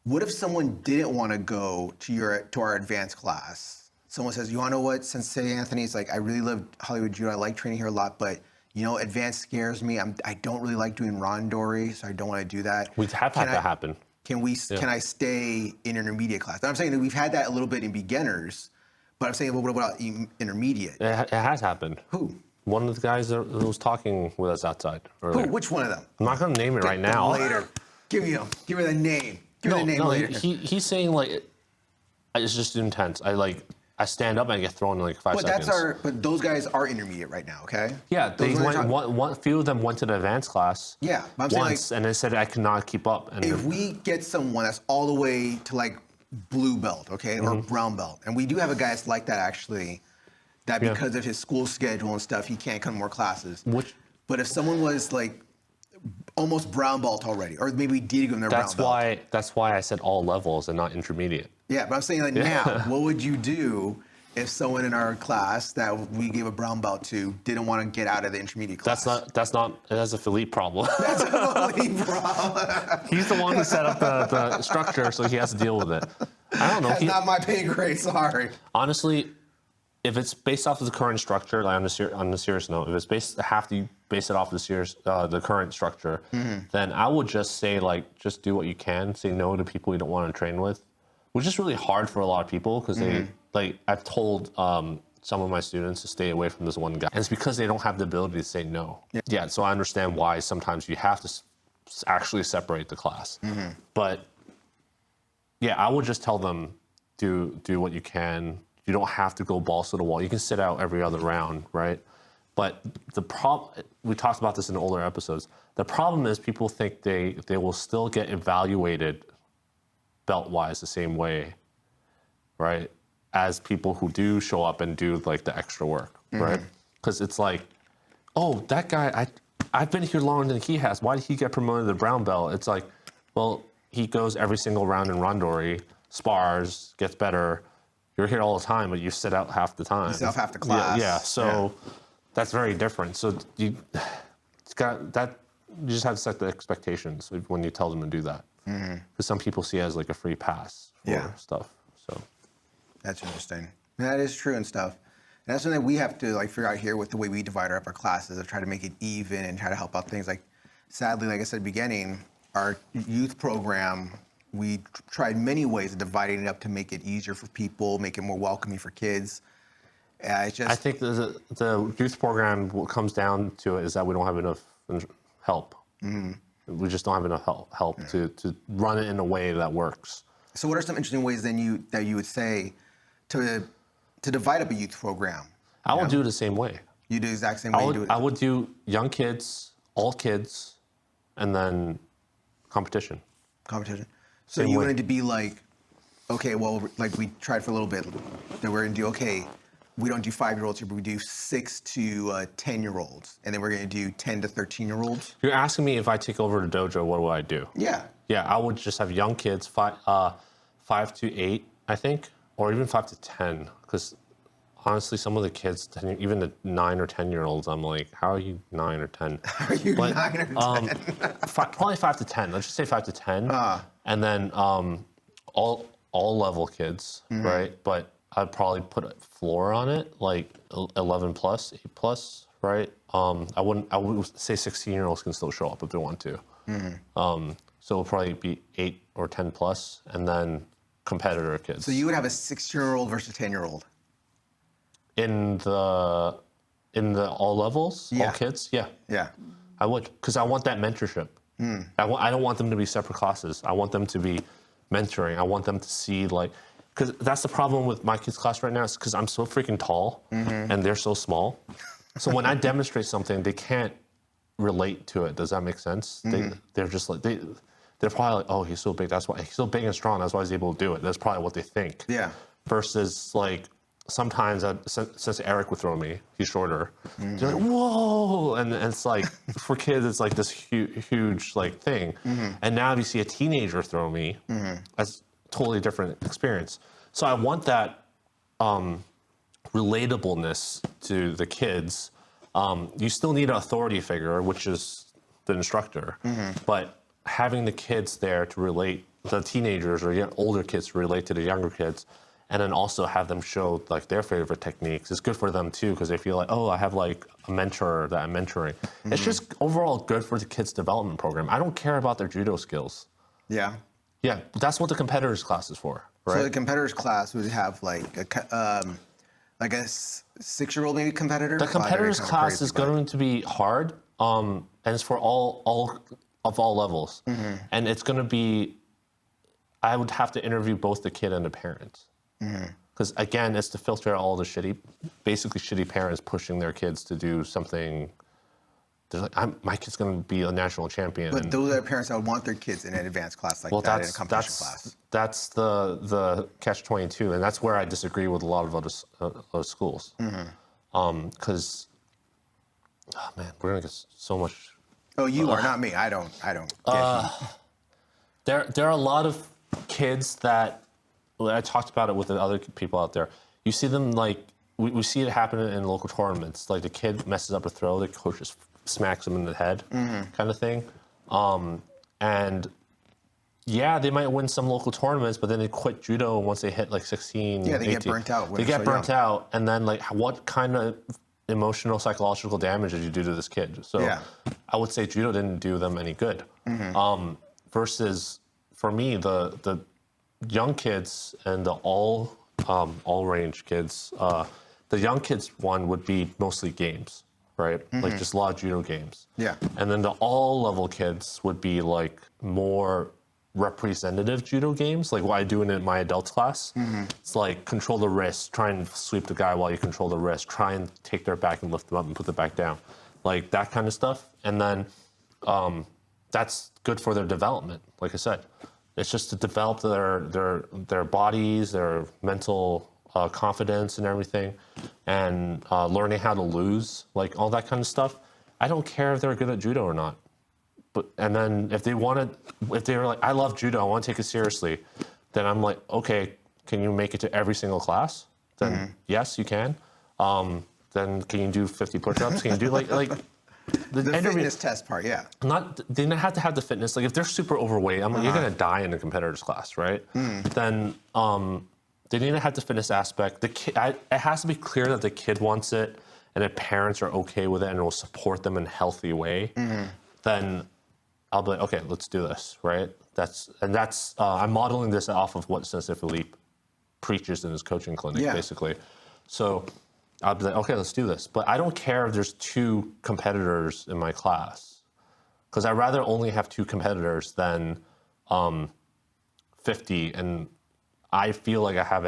What if someone didn't want to go to our advanced class? Someone says, you want to know what, Sensei Anthony's like, I really love Hollywood Judo. I like training here a lot, but you know, advanced scares me. I don't really like doing randori, so I don't want to do that. We have had that happen. Can I stay in intermediate class? And I'm saying that we've had that a little bit in beginners, but I'm saying, well, what about intermediate? It has happened. Who? One of the guys that was talking with us outside earlier. Who? Which one of them? I'm not going to name it right now. Later. Give me the name. Give me the name later. He's saying like, it's just intense. I stand up and I get thrown in like 5 seconds. But those guys are intermediate right now, okay? Yeah, one few of them went to the advanced class. Yeah, but I'm saying once, and they said I could not keep up. And if we get someone that's all the way to like blue belt, okay, or brown belt, and we do have a guy that's like that actually, that because of his school schedule and stuff, he can't come to more classes. But if someone was like almost brown belt already, or maybe we did give them their brown belt. That's why I said all levels and not intermediate. Yeah, but I'm saying like now, what would you do if someone in our class that we gave a brown belt to didn't want to get out of the intermediate class? That's a Philippe problem. That's a Philippe problem. He's the one who set up the structure, so he has to deal with it. I don't know. That's not my pay grade, sorry. Honestly, if it's based off of the current structure, like on the serious note, if it's have to base it off of the current structure, then I would just say like, just do what you can. Say no to people you don't want to train with, which is really hard for a lot of people because I've told some of my students to stay away from this one guy, and it's because they don't have the ability to say no. Yeah, so I understand why sometimes you have to actually separate the class, but yeah, I would just tell them do what you can. You don't have to go balls to the wall. You can sit out every other round, right? But the problem, we talked about this in older episodes. The problem is people think they will still get evaluated belt-wise the same way, right? As people who do show up and do like the extra work, right? Because it's like, oh, that guy, I've been here longer than he has. Why did he get promoted to brown belt? It's like, well, he goes every single round in randori, spars, gets better. You're here all the time, but you sit out half the time. You sit out half the class. Yeah. So that's very different. So you just have to set the expectations when you tell them to do that. Because some people see it as like a free pass for stuff. So that's interesting. That is true and stuff. And that's something that we have to like figure out here with the way we divide up our classes, of try to make it even and try to help out things. Like, sadly, like I said at the beginning, our youth program, we tried many ways of dividing it up to make it easier for people, make it more welcoming for kids. It's just, I think the youth program, what comes down to it is that we don't have enough help. We just don't have enough help to run it in a way that works. So what are some interesting ways then that you would say to divide up a youth program? I would do it the same way. You do the exact same way you do it? I would do young kids, all kids, and then competition. Competition. So Same you way. wanted to be like, okay, well, like we tried for a little bit, then we're gonna do, okay, we don't do 5-year-olds here, but we do 6 to 10-year-olds, and then we're gonna do 10 to 13-year-olds. You're asking me if I take over the dojo, what do I do? Yeah. Yeah, I would just have young kids, 5 to 8, I think, or even 5 to 10, because honestly, some of the kids, even the 9 or 10-year-olds, I'm like, how are you 9 or 10? Are you 9 or 10? Probably 5 to 10. Let's just say 5 to 10, and then all level kids, right? But I'd probably put a floor on it, like 11 plus, 8 plus, right? I would say 16-year-olds can still show up if they want to. So it'll probably be 8 or 10 plus, and then competitor kids. So you would have a 6-year-old versus a 10-year-old. In the all levels, all Yeah. kids, yeah, Yeah. I would, because I want that mentorship. I don't want them to be separate classes. I want them to be mentoring. I want them to see, like, because that's the problem with my kids' class right now, is because I'm so freaking tall and they're so small. So when I demonstrate something, they can't relate to it. Does that make sense? They're just like, they're probably like, oh, he's so big. That's why he's so big and strong. That's why he's able to do it. That's probably what they think. Yeah. Versus like, sometimes since Eric would throw me, he's shorter. They're like, whoa, and it's like, for kids, it's like this huge like thing. And now if you see a teenager throw me, that's a totally different experience. So I want that relatableness to the kids. You still need an authority figure, which is the instructor, but having the kids there to relate, the teenagers or older kids to relate to the younger kids, and then also have them show like their favorite techniques. It's good for them too, because they feel like, oh, I have like a mentor that I'm mentoring. It's just overall good for the kids' development program. I don't care about their judo skills. Yeah. Yeah, that's what the competitors class is for, right? So the competitors class would have like a 6-year-old maybe competitor. The competitors class is going to be hard, and it's for all levels, and it's going to be. I would have to interview both the kid and the parents, because again, it's to filter out all the shitty parents pushing their kids to do something. They're like, my kid's going to be a national champion. But those are parents that would want their kids in an advanced class like that, in a competition class. That's the catch-22, and that's where I disagree with a lot of other schools. Because, oh man, we're gonna get so much. Oh, you are, not me. I don't get you. There are a lot of kids that, I talked about it with the other people out there. You see them like, we see it happen in local tournaments. Like the kid messes up a throw, the coach just smacks him in the head, kind of thing. And yeah, they might win some local tournaments, but then they quit judo once they hit like 16, Yeah, they 18. get burnt out. They get burnt out, and then like, what kind of emotional, psychological damage did you do to this kid? So Yeah. I would say judo didn't do them any good. Versus for me, the young kids and the all range kids, the young kids one would be mostly games, right? Like just a lot of judo games. Yeah. And then the all level kids would be like more representative judo games, like what I do in my adults class. It's like control the wrist, try and sweep the guy while you control the wrist, try and take their back and lift them up and put them back down, like that kind of stuff. And then that's good for their development. Like I said, it's just to develop their bodies, their mental confidence and everything, and learning how to lose, like all that kind of stuff. I don't care if they're good at judo or not. But, and then if they were like, I love judo, I want to take it seriously, then I'm like, okay, can you make it to every single class? Then yes, you can. Then can you do 50 push-ups? Can you do like The fitness test part, yeah. They don't have to have the fitness. Like if they're super overweight, I'm like, you're gonna die in the competitors class, right? Then they need to have the fitness aspect. The kid, it has to be clear that the kid wants it, and the parents are okay with it and will support them in a healthy way. Then I'll be like, okay, let's do this, right? I'm modeling this off of what Sensei Philippe preaches in his coaching clinic, basically. So I'll be like, okay, let's do this. But I don't care if there's 2 competitors in my class, because I'd rather only have 2 competitors than 50. And I feel like I have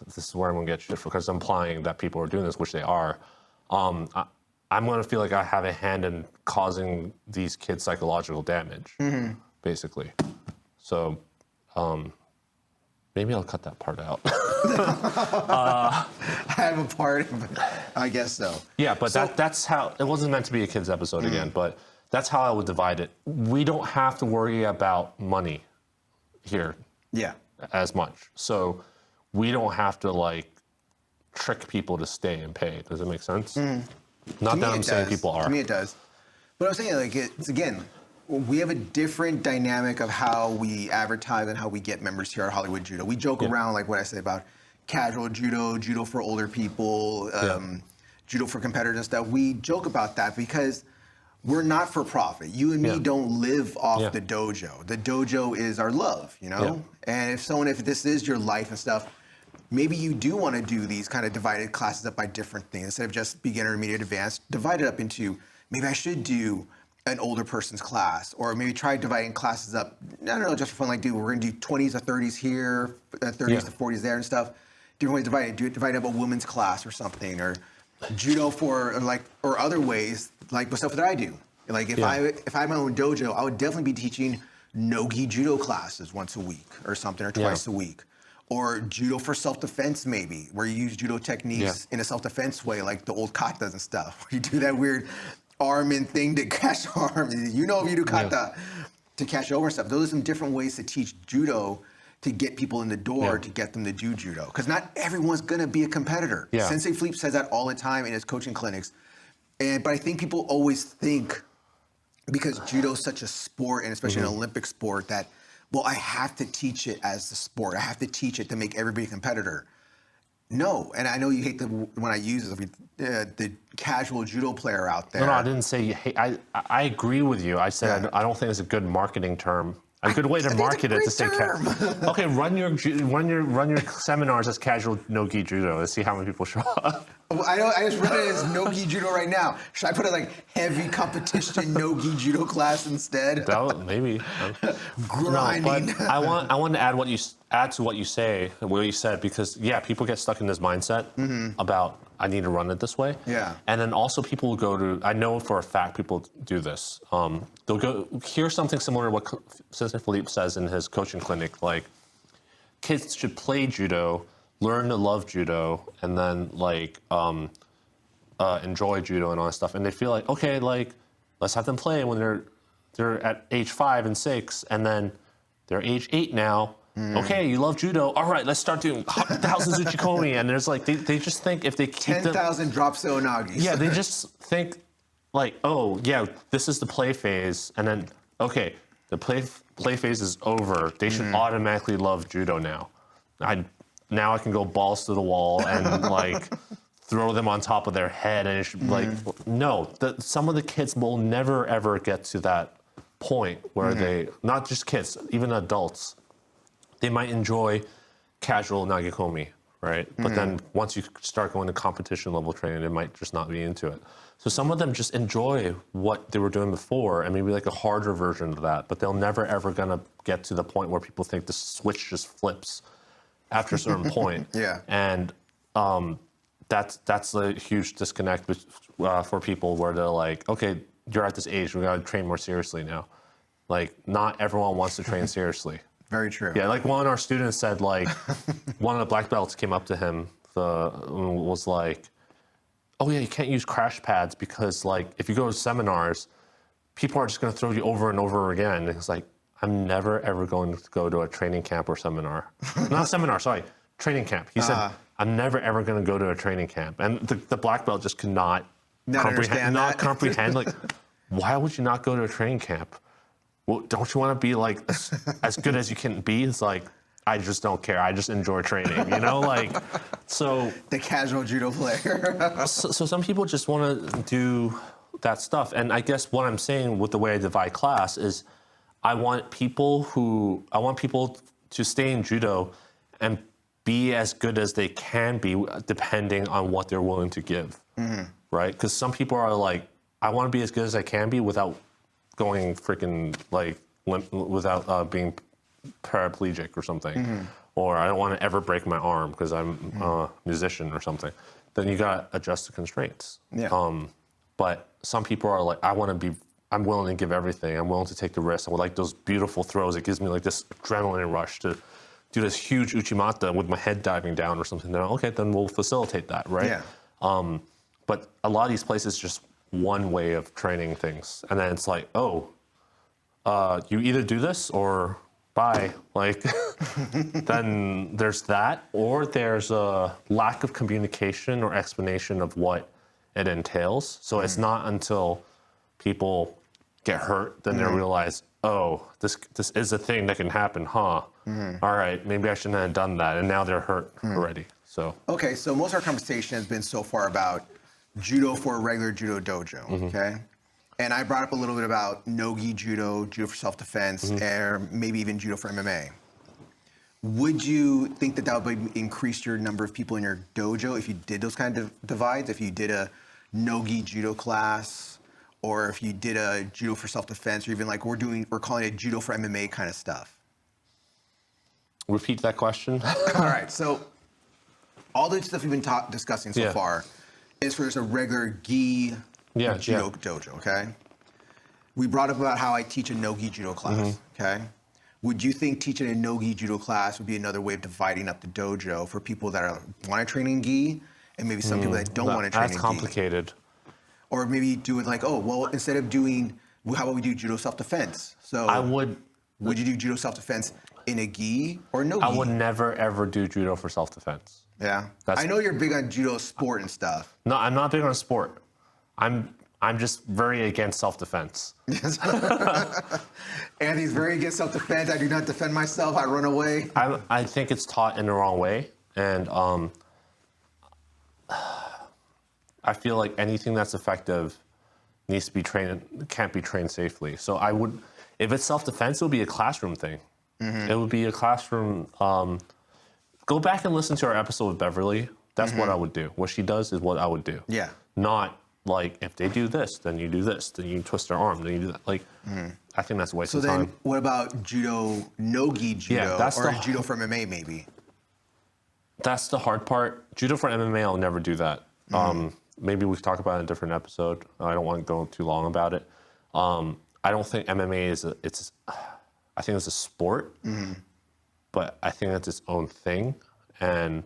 this is where I'm gonna get shit for, because I'm implying that people are doing this, which they are. I'm gonna feel like I have a hand in causing these kids psychological damage, basically. So maybe I'll cut that part out. I have a part, I guess so. Yeah, but that's how, it wasn't meant to be a kids episode again, but that's how I would divide it. We don't have to worry about money here Yeah. as much. So we don't have to like trick people to stay and pay. Does it make sense? Not that I'm saying people are. To me it does. But I'm saying, like, it's, again, we have a different dynamic of how we advertise and how we get members here at Hollywood Judo. We joke around, like what I said about casual judo, judo for older people, judo for competitors and stuff. We joke about that because we're not for profit. You and me don't live off the dojo. The dojo is our love, you know? And if this is your life and stuff, maybe you do want to do these kind of divided classes up by different things. Instead of just beginner, intermediate, advanced, divide it up into, maybe I should do an older person's class, or maybe try dividing classes up, I don't know, just for fun, like, dude, we're gonna do 20s to 30s here, 30s to 40s there and stuff. Different ways to divide up a women's class or something, or judo or other ways, like the stuff that I do. Like if I had my own dojo, I would definitely be teaching no-gi judo classes once a week or something, or twice a week. Or judo for self-defense, maybe, where you use judo techniques in a self-defense way, like the old katas and stuff, where you do that weird arm in thing to catch arm. You know, if you do kata to catch over and stuff. Those are some different ways to teach judo to get people in the door, to get them to do judo. Because not everyone's gonna be a competitor. Sensei Philippe says that all the time in his coaching clinics. But I think people always think, because judo is such a sport, and especially an Olympic sport, that, well, I have to teach it as the sport. I have to teach it to make everybody a competitor. No, and I know you hate when I use the casual judo player out there. No, I didn't say you hate. I agree with you. I said I don't think it's a good marketing term. A good way to market it to say, okay, run your seminars as casual no-gi judo and see how many people show up. I just read it as no-gi judo right now. Should I put it like heavy competition no-gi judo class instead? Maybe. Grinding. No, but I want to add to what you said, because people get stuck in this mindset about, I need to run it this way. Yeah. And then also people will go to, I know for a fact people do this. They'll go, hear something similar to what Sensei Philippe says in his coaching clinic, like, kids should play judo, learn to love judo, and then like enjoy judo and all that stuff. And they feel like, okay, like, let's have them play when they're at age 5 and 6, and then they're age 8 now. Okay, you love judo. All right, let's start doing 1,000 Tsuchikomi. And there's like, they just think if they keep 10,000 drop seonagis. Yeah, they just think like, oh yeah, this is the play phase, and then okay, the play phase is over. They should automatically love judo now. Now I can go balls to the wall and like throw them on top of their head, and it should, like, no. Some of the kids will never ever get to that point where they, not just kids, even adults, they might enjoy casual nagikomi, right? But then once you start going to competition level training, they might just not be into it. So some of them just enjoy what they were doing before, and maybe like a harder version of that, but they'll never ever gonna get to the point where people think the switch just flips after a certain point. And that's a huge disconnect for people, where they're like, okay, you're at this age, we gotta train more seriously now. Like, not everyone wants to train seriously. Very true. Yeah, like one of our students said, like, one of the black belts came up to him, was like, oh yeah, you can't use crash pads because, like, if you go to seminars, people are just gonna throw you over and over again. And it's like, I'm never ever going to go to a training camp or seminar. Not seminar, sorry, training camp. He said, I'm never ever going to go to a training camp. And the black belt just could not comprehend, like, why would you not go to a training camp? Well, don't you want to be like as good as you can be? It's like, I just don't care. I just enjoy training, you know? Like, so. The casual judo player. so some people just want to do that stuff. And I guess what I'm saying with the way I divide class is, I want people to stay in judo and be as good as they can be, depending on what they're willing to give, right? Because some people are like, I want to be as good as I can be without going freaking like without being paraplegic or something, or I don't want to ever break my arm because I'm a musician or something. Then you got to adjust the constraints. But some people are like, I want I'm willing to give everything. I'm willing to take the risk. I would like those beautiful throws. It gives me like this adrenaline rush to do this huge uchimata with my head diving down or something. Then okay, then we'll facilitate that, right? Yeah. But a lot of these places just one way of training things, and then it's like, oh, you either do this or bye. Like, then there's that, or there's a lack of communication or explanation of what it entails. So it's not until people get hurt then they realize, oh, this is a thing that can happen, huh? All right, maybe I shouldn't have done that, and now they're hurt already. So Okay, so most of our conversation has been so far about judo for a regular judo dojo, okay? And I brought up a little bit about no-gi judo, judo for self-defense, or maybe even judo for MMA. Would you think that would increase your number of people in your dojo if you did those kind of divides? If you did a no-gi judo class, or if you did a judo for self-defense, or even like we're calling it judo for MMA kind of stuff? repeat that question. All right, so all the stuff we've been discussing so far is for just a regular gi judo dojo, okay? We brought up about how I teach a no-gi judo class, okay? Would you think teaching a no-gi judo class would be another way of dividing up the dojo for people that want to train in gi, and maybe some people that don't want to train in gi? That's complicated. Or maybe do it like, oh, well, instead of doing, how about we do judo self-defense? So would you do judo self-defense in a gi or no gi? I would never, ever do judo for self-defense. Yeah? I know you're big on judo sport and stuff. No, I'm not big on sport. I'm just very against self-defense. Anthony's very against self-defense. I do not defend myself. I run away. I think it's taught in the wrong way, and I feel like anything that's effective needs to be trained, can't be trained safely. So I would, if it's self-defense, it would be a classroom thing. It would be a classroom. Go back and listen to our episode with Beverly. That's what I would do. What she does is what I would do. Yeah. Not like, if they do this, then you do this, then you twist their arm, then you do that. Like, I think that's a waste of time. So then what about judo, no-gi judo, or judo for MMA maybe? That's the hard part. Judo for MMA, I'll never do that. Maybe we can talk about it in a different episode. I don't want to go too long about it. I don't think MMA is I think it's a sport, but I think that's its own thing. And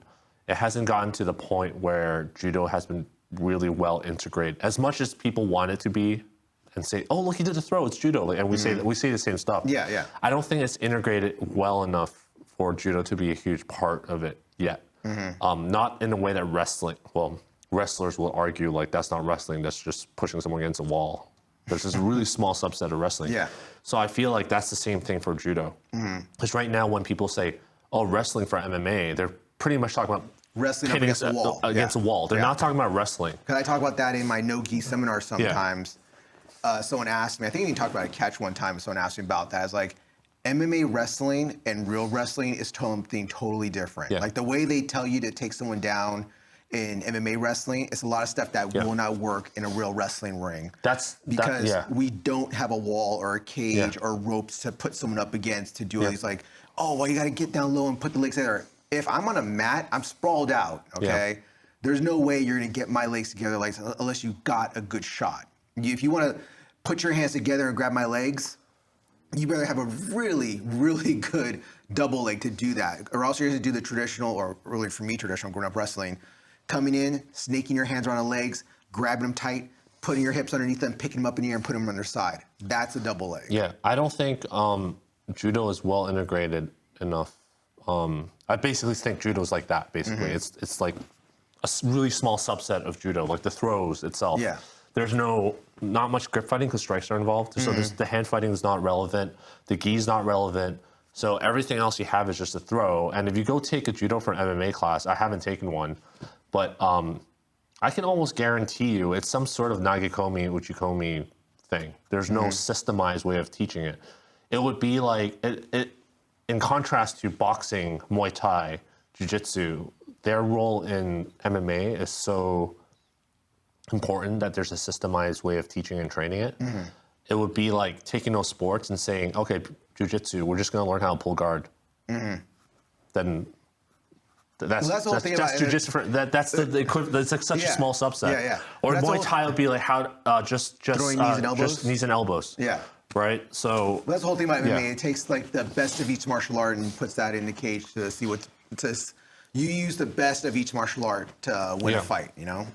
it hasn't gotten to the point where judo has been really well integrated. As much as people want it to be and say, oh, look, he did the throw, it's judo. Like, and we say the same stuff. Yeah, yeah. I don't think it's integrated well enough for judo to be a huge part of it yet. Not in a way that wrestlers will argue like that's not wrestling, that's just pushing someone against a wall. There's this really small subset of wrestling. Yeah. So I feel like that's the same thing for judo. Because right now when people say, oh, wrestling for MMA, they're pretty much talking about wrestling against a wall. Against a wall. They're not talking about wrestling. Because I talk about that in my no-gi seminar sometimes. Someone asked me, I think we talked about a catch one time, someone asked me about that. It's like, MMA wrestling and real wrestling is something totally different. Like the way they tell you to take someone down in MMA wrestling, it's a lot of stuff that will not work in a real wrestling ring. Because we don't have a wall or a cage or ropes to put someone up against to do all these like, oh, well, you got to get down low and put the legs together. If I'm on a mat, I'm sprawled out, okay? There's no way you're going to get my legs together like unless you got a good shot. If you want to put your hands together and grab my legs, you better have a really, really good double leg to do that. Or else you're going to do the traditional, or really for me, traditional growing up wrestling, coming in, snaking your hands around the legs, grabbing them tight, putting your hips underneath them, picking them up in the air and putting them on their side. That's a double leg. Yeah, I don't think judo is well integrated enough. I basically think judo is like that, basically. It's like a really small subset of judo, like the throws itself. Yeah. There's not much grip fighting because strikes are involved. So the hand fighting is not relevant. The gi is not relevant. So everything else you have is just a throw. And if you go take a judo for an MMA class, I haven't taken one, but I can almost guarantee you it's some sort of nagekomi, uchikomi thing. There's no systemized way of teaching it. It would be like, in contrast to boxing, Muay Thai, Jiu-Jitsu, their role in MMA is so important that there's a systemized way of teaching and training it. It would be like taking those sports and saying, okay, Jiu-Jitsu, we're just going to learn how to pull guard. Then That's Well, that's the whole thing that's about it. jujitsu. That's the equivalent. That's like such a Yeah. small subset. Yeah, yeah. Or That's the Muay whole- Thai would be like how just Throwing knees and elbows? just knees and elbows. Yeah. Right. So Well, that's the whole thing about MMA. Yeah. It takes like the best of each martial art and puts that in the cage to see what you use the best of each martial art to win Yeah. a fight, you know?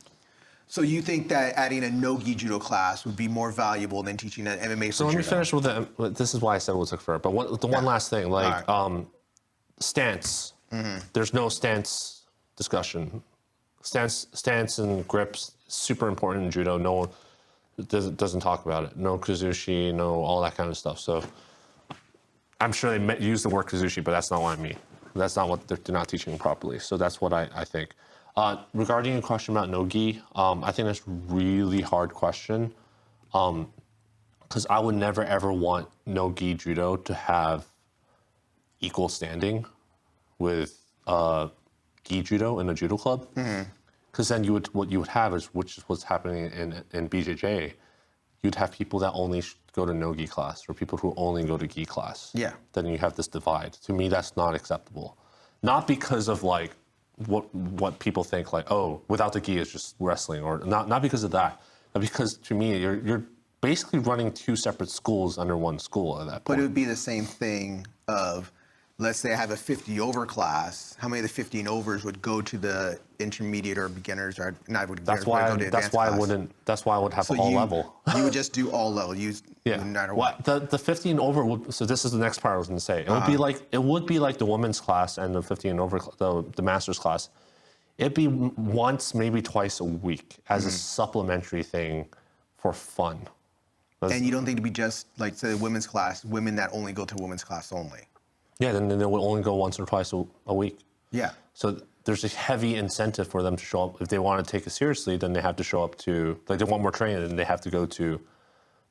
So you think that adding a no-gi judo class would be more valuable than teaching an MMA So for let me judo? finish with the. This is why I said we'll take forever. But one last thing, like All stance. There's no stance discussion. Stance and grips super important in judo. No one doesn't talk about it. No kazushi, no all that kind of stuff. So I'm sure they use the word kazushi, but that's not what I mean. That's not what they're not teaching properly. So that's what I think. Regarding your question about no-gi, I think that's a really hard question because I would never ever want no-gi judo to have equal standing with gi judo in a judo club. Because then what you would have is, which is what's happening in BJJ, you'd have people that only go to no-gi class or people who only go to gi class. Yeah. Then you have this divide. To me, that's not acceptable. Not because of like what people think like, oh, without the gi is just wrestling, or not because of that. But because to me, you're basically running two separate schools under one school at that But point. it would be the same thing of, let's say I have a 50 over class. How many of the 15 overs would go to the intermediate or beginners, or not would That's go why. to That's advanced why I class? wouldn't. That's why I would have all level. You would just do all level. Yeah. No matter Well, what. the 15 over would. So this is the next part I was going to say. It would be like the women's class and the 15 over the masters class. It'd be once, maybe twice a week as a supplementary thing for fun. And you don't think it'd be just like, say, the women's class, women that only go to women's class only? Yeah, then they would only go once or twice a week. Yeah. So there's a heavy incentive for them to show up. If they want to take it seriously, then they have to show up to, like, they want more training, then they have to go to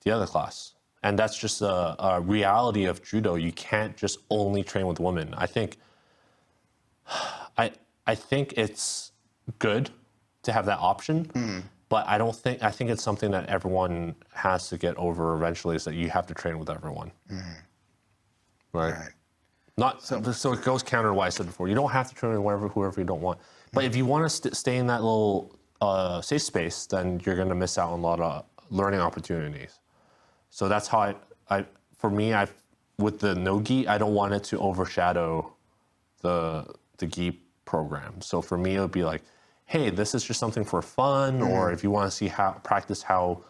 the other class. And that's just a reality of judo. You can't just only train with women. I think it's good to have that option, but I think it's something that everyone has to get over eventually, is that you have to train with everyone. Right? Right. Not so it goes counter to what I said before. You don't have to train with whoever you don't want. But if you want to stay in that little safe space, then you're going to miss out on a lot of learning opportunities. So that's how for me, with the no-gi, I don't want it to overshadow the gi program. So for me, it would be like, hey, this is just something for fun, or if you want to see practice how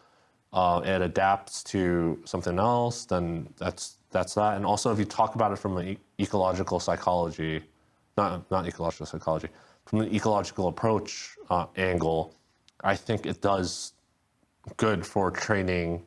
it adapts to something else, then that's that. And also, if you talk about it from an ecological psychology, not ecological psychology, from an ecological approach angle, I think it does good for training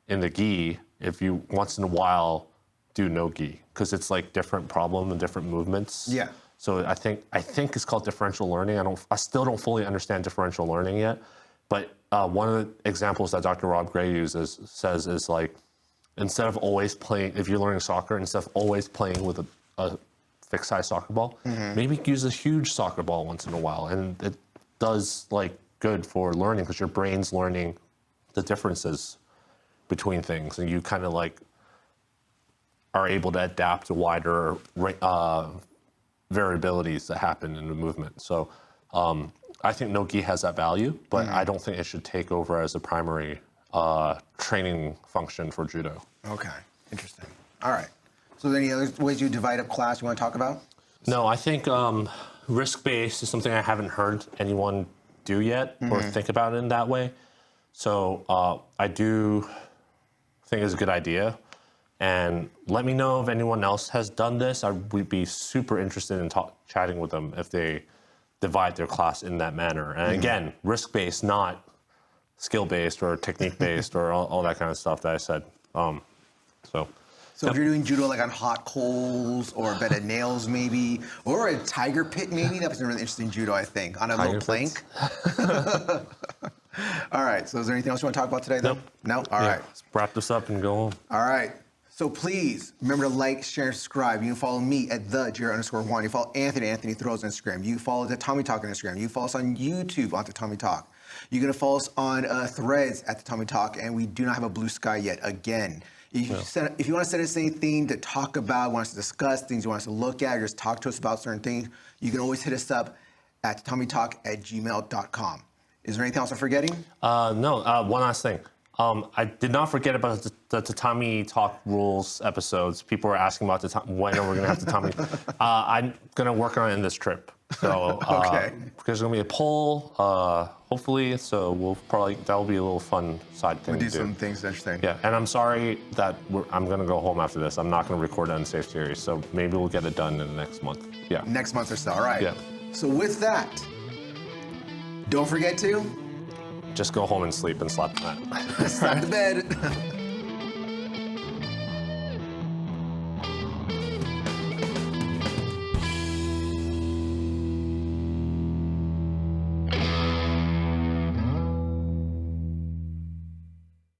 in the gi if you once in a while do no gi, because it's like different problem and different movements. Yeah. So I think it's called differential learning. I still don't fully understand differential learning yet, but one of the examples that Dr. Rob Gray says is like, instead of always playing, if you're learning soccer, instead of always playing with a fixed size soccer ball, maybe use a huge soccer ball once in a while, and it does like good for learning because your brain's learning the differences between things, and you kind of like are able to adapt to wider variabilities that happen in the movement. So I think no-gi has that value, but I don't think it should take over as a primary training function for judo. Okay. Interesting. All right. So are there any other ways you divide up class you want to talk about? No, I think risk-based is something I haven't heard anyone do yet or think about it in that way. So I do think it's a good idea. And let me know if anyone else has done this. I would be super interested in chatting with them if they divide their class in that manner. And again, risk-based, not skill-based or technique-based or all that kind of stuff that I said. So if you're doing judo like on hot coals or a bed of nails maybe, or a tiger pit maybe, that was a really interesting judo, I think, on a little plank. All right, so is there anything else you want to talk about today though? Nope. No? All right. Let's wrap this up and go home. All right. So please remember to like, share, and subscribe. You can follow me at @Juan. You follow Anthony Throws on Instagram. You follow Tatami Talk on Instagram. You follow us on YouTube on Tatami Talk. You're gonna follow us on Threads at Tatami Talk, and we do not have a blue sky yet. Again, If you want to send us anything to talk about, want us to discuss, things you want us to look at, or just talk to us about certain things, you can always hit us up at tatamitalk@gmail.com. Is there anything else I'm forgetting? No, one last thing. I did not forget about the Tatami Talk rules episodes. People were asking about when are we going to have Tatami. I'm going to work on it in this trip. So Okay. there's going to be a poll, hopefully. So that'll be a little fun side thing We'll do to do. some things interesting. Yeah, and I'm sorry that I'm going to go home after this. I'm not going to record Unsafe Series. So maybe we'll get it done in the next month. Yeah. Next month or so. All right. Yeah. So with that, don't forget to Just go home and sleep and slap the mat. slap the bed.